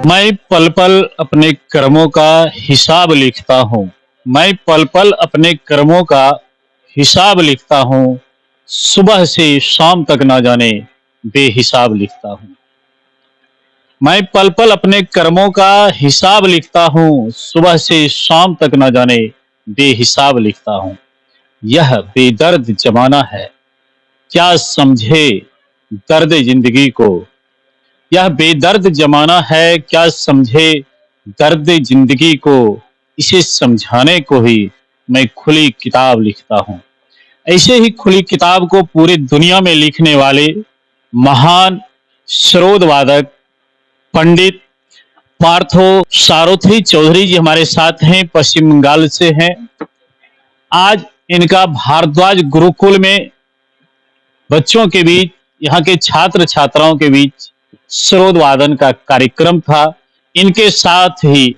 मैं पल पल अपने कर्मों का हिसाब लिखता हूँ। मैं पल पल अपने कर्मों का हिसाब लिखता हूँ। सुबह से शाम तक ना जाने बेहिसाब लिखता हूँ। मैं पल पल अपने कर्मों का हिसाब लिखता हूँ। सुबह से शाम तक ना जाने बेहिसाब लिखता हूँ। यह बेदर्द जमाना है, क्या समझे दर्द जिंदगी को। यह बेदर्द जमाना है, क्या समझे दर्द जिंदगी को। इसे समझाने को ही मैं खुली किताब लिखता हूँ। ऐसे ही खुली किताब को पूरी दुनिया में लिखने वाले महान सरोद वादक पंडित पार्थो सारथी चौधरी जी हमारे साथ हैं, पश्चिम बंगाल से हैं। आज इनका भारद्वाज गुरुकुल में बच्चों के बीच, यहाँ के छात्र छात्राओं के बीच सरोद वादन का कार्यक्रम था। इनके साथ ही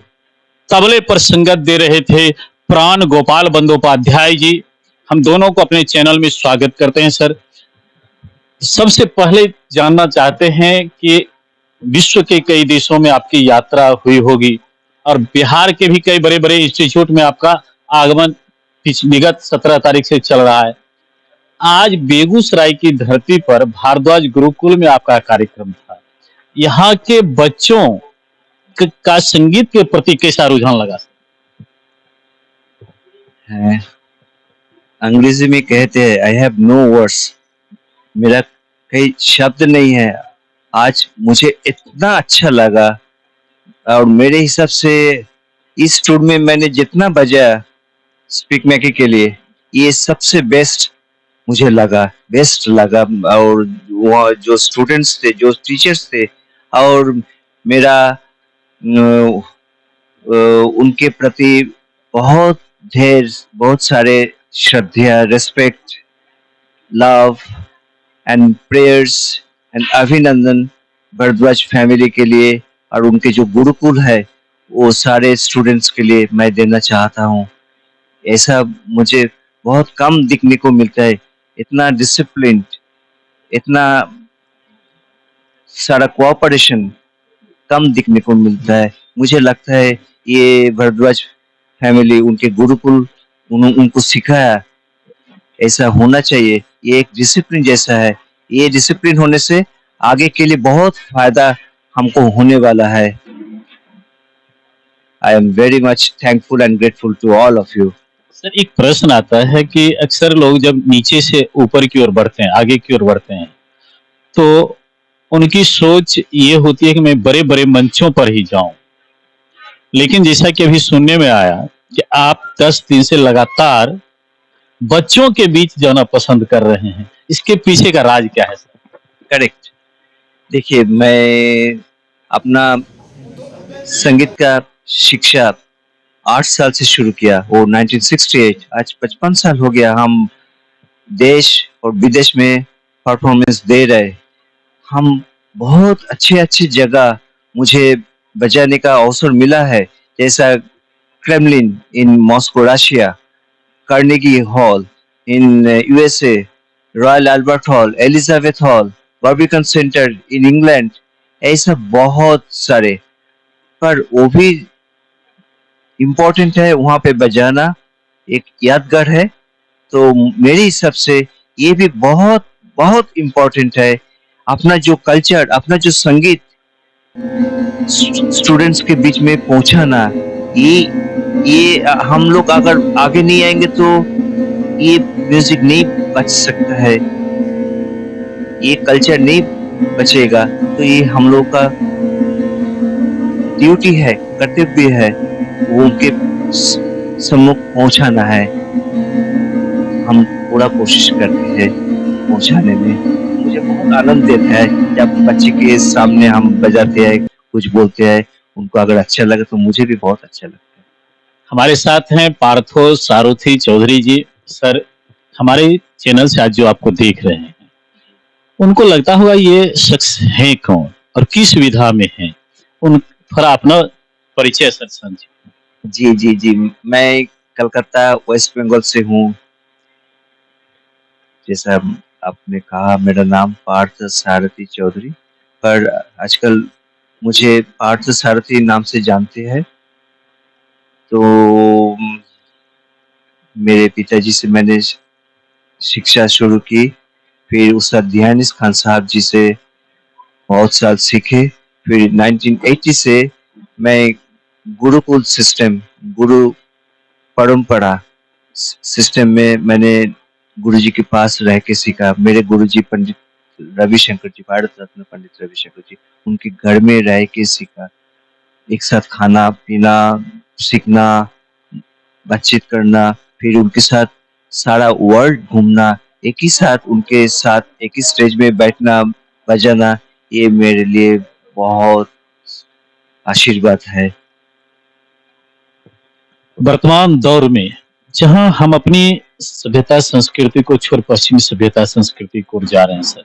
तबले पर संगत दे रहे थे प्राण गोपाल बंदोपाध्याय जी। हम दोनों को अपने चैनल में स्वागत करते हैं सर। सबसे पहले जानना चाहते हैं कि विश्व के कई देशों में आपकी यात्रा हुई होगी और बिहार के भी कई बड़े बड़े इंस्टीट्यूट में आपका आगमन विगत 17 तारीख से चल रहा है। आज बेगूसराय की धरती पर भारद्वाज गुरुकुल में आपका कार्यक्रम था। यहाँ के बच्चों का संगीत के प्रति कैसा रुझान लगा? है। अंग्रेजी में कहते हैं आई हैव नो वर्ड्स, मेरा कई शब्द नहीं है। आज मुझे इतना अच्छा लगा और मेरे हिसाब से इस टूर में मैंने जितना बजाया स्पीक मैके के लिए, ये सबसे बेस्ट लगा। और वो जो स्टूडेंट्स थे, जो टीचर्स थे, और मेरा उनके प्रति बहुत बहुत सारे श्रद्धा, respect, love and prayers and अभिनंदन भरद्वाज फैमिली के लिए और उनके जो गुरुकुल है वो सारे स्टूडेंट्स के लिए मैं देना चाहता हूँ। ऐसा मुझे बहुत कम दिखने को मिलता है, इतना डिसिप्लिन, इतना सारा कोऑपरेशन कम दिखने को मिलता है। मुझे लगता है ये भरद्वाज फैमिली, उनके गुरुकुल उनको सिखाया ऐसा होना चाहिए। ये एक डिसिप्लिन जैसा है। ये डिसिप्लिन होने से आगे के लिए बहुत फायदा हमको होने वाला है। I am very much thankful and grateful to all of you. Sir एक प्रश्न आता है कि अक्सर लोग जब नीचे से ऊपर की ओर बढ़ते हैं, आगे की ओर बढ़ते हैं, तो उनकी सोच ये होती है कि मैं बड़े बड़े मंचों पर ही जाऊं। लेकिन जैसा कि अभी सुनने में आया कि आप 10 दिन से लगातार बच्चों के बीच जाना पसंद कर रहे हैं, इसके पीछे का राज क्या है सर? करेक्ट। देखिए, मैं अपना संगीत का शिक्षा 8 साल से शुरू किया, वो 1968। आज 55 साल हो गया हम देश और विदेश में परफॉर्मेंस दे रहे। हम बहुत अच्छे-अच्छे जगह मुझे बजाने का अवसर मिला है, जैसा Kremlin in Moscow, Russia, Carnegie hall in USA, royal Albert hall, Elizabeth hall, barbican centre in England. ऐसा बहुत सारे, पर वो भी इम्पोर्टेंट है, वहाँ पे बजाना एक यादगार है। तो मेरे हिसाब से ये भी बहुत बहुत इम्पोर्टेंट है। अपना जो कल्चर, अपना जो संगीत स्टूडेंट्स के बीच में पहुंचाना, ये हम लोग अगर आगे नहीं आएंगे तो ये म्यूजिक नहीं बच सकता है, ये कल्चर नहीं बचेगा। तो ये हम लोग का ड्यूटी है, कर्तव्य है, वो उनके सम्मुख पहुंचाना है। हम पूरा कोशिश करते हैं पहुंचाने में। मुझे बहुत आनंद देता है जब बच्चे के सामने हम बजाते हैं, कुछ बोलते हैं, उनको अगर अच्छा लगे तो मुझे भी बहुत अच्छा लगता है। हमारे साथ हैं पार्थो सारथी चौधरी जी। सर, हमारे चैनल से आज जो आपको देख रहे हैं, उनको लगता होगा ये शख्स है कौन और किस विधा में है। उन थोड़ा अपना परिचय सर समझिए। जी, मैं कलकत्ता वेस्ट बंगाल से हूँ। जैसा आपने कहा, मेरा नाम पार्थ सारथी चौधरी, पर आजकल मुझे पार्थ सारथी नाम से जानते हैं। तो मेरे पिताजी से मैंने शिक्षा शुरू की, फिर उस्ताद ध्यानिश खान साहब जी से बहुत साल सीखे। फिर 1980 से मैं गुरुकुल सिस्टम, गुरु परंपरा सिस्टम में मैंने गुरुजी के पास रह के सीखा। मेरे गुरुजी पंडित रविशंकर जी, भारत रत्न पंडित रविशंकर जी, उनके घर में रह के सीखा। एक साथ खाना पीना, सीखना, बातचीत करना, फिर उनके साथ सारा वर्ल्ड घूमना, एक ही साथ उनके साथ एक ही स्टेज में बैठना, बजाना, ये मेरे लिए बहुत आशीर्वाद है। वर्तमान दौर में जहां हम अपनी सभ्यता संस्कृति को छोड़ पश्चिमी सभ्यता संस्कृति को जा रहे हैं सर,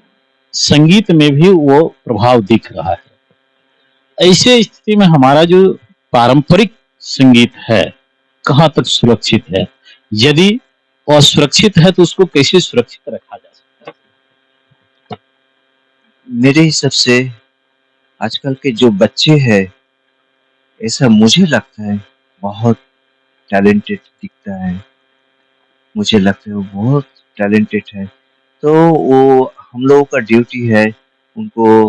संगीत में भी वो प्रभाव दिख रहा है। ऐसे स्थिति में हमारा जो पारंपरिक संगीत है कहाँ तक सुरक्षित है? यदि असुरक्षित है तो उसको कैसे सुरक्षित रखा जा सकता मेरे हिसाब से आजकल के जो बच्चे हैं, ऐसा मुझे लगता है बहुत टैलेंटेड दिखता है। मुझे लगता है वो बहुत टैलेंटेड है। तो वो हम लोगों का ड्यूटी है उनको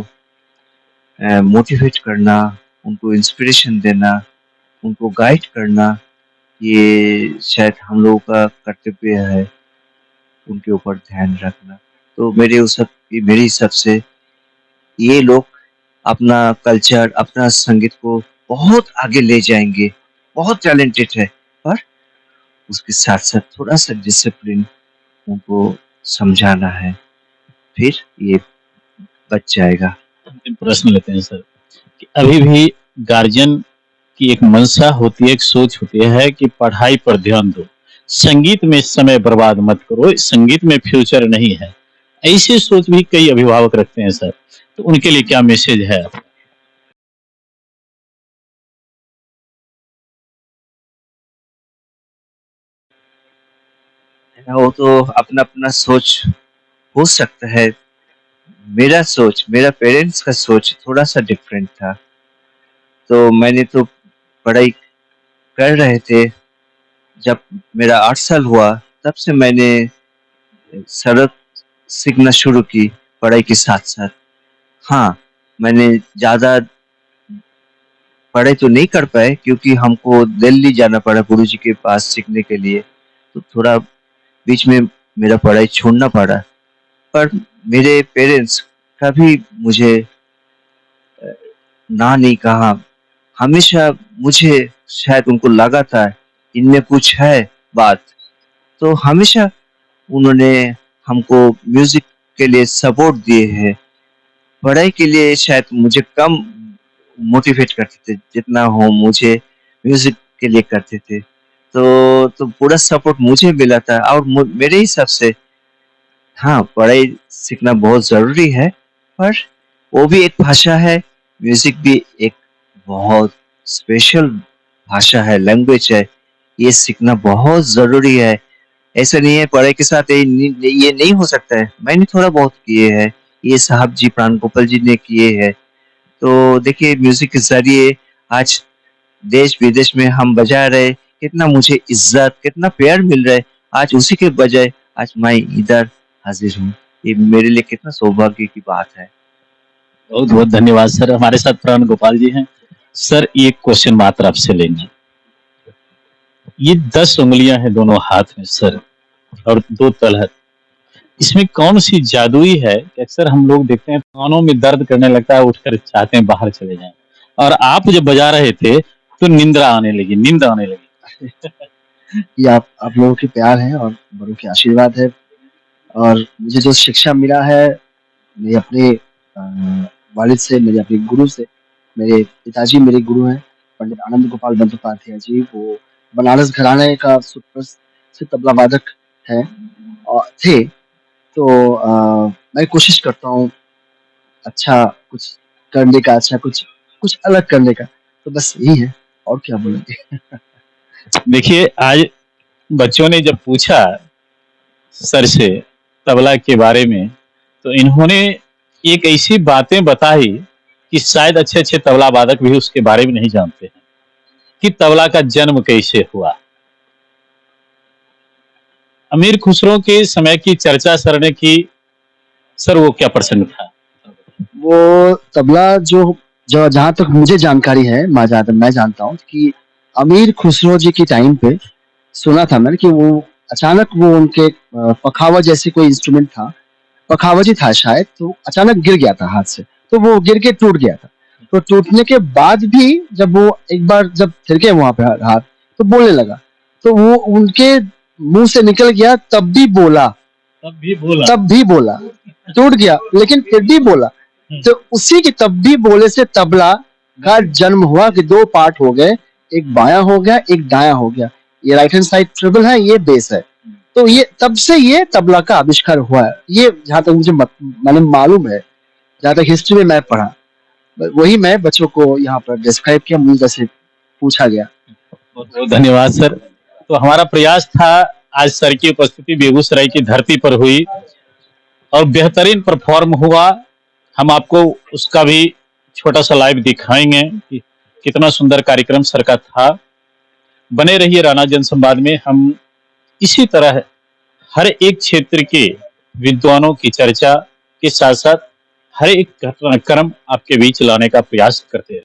मोटिवेट करना, उनको इंस्पिरेशन देना, उनको गाइड करना, ये शायद हम लोगों का कर्तव्य है, उनके ऊपर ध्यान रखना। तो मेरे हिसाब से ये लोग अपना कल्चर, अपना संगीत को बहुत आगे ले जाएंगे। बहुत टैलेंटेड है, पर उसके साथ-साथ थोड़ा-सा डिसिप्लिन उनको समझाना है, फिर ये बच जाएगा। है? प्रश्न लेते हैं सर कि अभी भी गार्जियन की एक मंशा होती है, एक सोच होती है कि पढ़ाई पर ध्यान दो, संगीत में समय बर्बाद मत करो, संगीत में फ्यूचर नहीं है। ऐसी सोच भी कई अभिभावक रखते हैं सर, तो उनके लिए क्या मैसेज है आपका? वो तो अपना-अपना सोच हो सकता है। मेरा पेरेंट्स का सोच थोड़ा-सा डिफरेंट था। तो मैंने तो पढ़ाई कर रहे थे, जब मेरा 8 साल हुआ, तब से मैंने सरक सीखना शुरू की पढ़ाई के साथ-साथ। हाँ, मैंने ज़्यादा पढ़ाई तो नहीं कर पाए क्योंकि हमको दिल्ली जाना पड़ा गुरुजी के पास सीखने के लिए, तो थोड़ा बीच में मेरा पढ़ाई छोड़ना पड़ा। पर मेरे पेरेंट्स कभी मुझे ना नहीं कहा। हमेशा मुझे शायद उनको लगा था इनमें कुछ है बात, तो हमेशा उन्होंने हमको म्यूज़िक के लिए सपोर्ट दिए हैं। पढ़ाई के लिए शायद मुझे कम मोटिवेट करते थे, जितना वो मुझे म्यूज़िक के लिए करते थे। तो पूरा सपोर्ट मुझे मिला था और मेरे हिसाब से हाँ, पढ़ाई सीखना बहुत ज़रूरी है, पर वो भी एक भाषा है, म्यूज़िक भी एक बहुत स्पेशल भाषा है, लैंग्वेज है। ये सीखना बहुत ज़रूरी है। ऐसा नहीं है पढ़ाई के साथ ये नहीं हो सकता है। मैंने थोड़ा बहुत किए हैं, ये साहब जी, प्राण गोपाल जी ने किए हैं। तो देखिए म्यूज़िक के ज़रिए आज देश-विदेश में हम बजा रहे, कितना मुझे इज़्ज़त, कितना प्यार मिल रहा है। आज उसी के बजाय आज मैं इधर हाज़िर हूँ। ये मेरे लिए कितना सौभाग्य की बात है। बहुत बहुत धन्यवाद सर। हमारे साथ प्राण गोपाल जी हैं। सर एक क्वेश्चन मात्र आपसे लेंगे। ये 10 उंगलियां हैं दोनों हाथ में सर, और 2 तलहट, इसमें कौन सी जादुई है कि अक्सर हम लोग देखते हैं कानों में दर्द करने लगता है, उठकर चाहते हैं बाहर चले जाएं, और आप जब बजा रहे थे तो निंद्रा आने लगी, नींद आने लगी। ये आप लोगों के प्यार है और बड़ों के आशीर्वाद है। और मुझे जो शिक्षा मिला है मेरे अपने वालिद से, मेरे अपने गुरु से। मेरे पिताजी मेरे गुरु हैं, पंडित आनंद गोपाल बंदोपाध्याय जी। वो बनारस घराने का सुप्रसिद्ध तबला वादक हैं और थे। तो मैं कोशिश करता हूँ अच्छा कुछ करने का, अच्छा कुछ कुछ अलग करने का। तो बस यही है, और क्या बोलेंगे। देखिए आज बच्चों ने जब पूछा सर से तबला के बारे में, तो इन्होंने एक ऐसी बातें बताई कि शायद अच्छे अच्छे तबला वादक भी उसके बारे में नहीं जानते हैं कि तबला का जन्म कैसे हुआ। अमीर खुसरो के समय की चर्चा सर ने की, सर वो क्या प्रसंग था? वो तबला जो जहाँ तक मुझे जानकारी है, जहाँ तक मैं जानता हूँ कि अमीर खुसरो जी के टाइम पे सुना था मैंने कि वो अचानक वो उनके पखावा जैसे कोई इंस्ट्रूमेंट था, पखावज ही था शायद, तो अचानक गिर गया था हाथ से, तो वो गिर के टूट गया था। तो टूटने के बाद भी जब वो एक बार जब थिरके वहां पे हाथ, तो बोलने लगा, तो वो उनके मुंह से निकल गया, तब भी बोला, टूट गया लेकिन फिर भी बोला। तो उसी के तब भी बोले से तबला का जन्म हुआ कि दो पार्ट हो गए, एक बायां हो गया, एक दायां हो गया। ये राइट हैंड साइड ट्रिबल है, ये बेस है। तो ये तब से ये तबला का आविष्कार हुआ है, ये जहाँ तक मुझे मैंने मालूम है, जहाँ तक हिस्ट्री में मैं पढ़ा, वही मैं बच्चों को यहाँ पर डिस्क्राइब किया, मुझे जैसे पूछा गया। बहुत बहुत धन्यवाद सर। तो हमारा प्रयास था आज सर की उपस्थिति बेगूसराय की धरती पर हुई और बेहतरीन परफॉर्म हुआ। हम आपको उसका भी छोटा सा लाइव दिखाएंगे कि कितना सुंदर कार्यक्रम सर का था। बने रहिए राणा जनसंवाद में। हम इसी तरह हर एक क्षेत्र के विद्वानों की चर्चा के साथ साथ हर एक घटनाक्रम आपके बीच लाने का प्रयास करते हैं।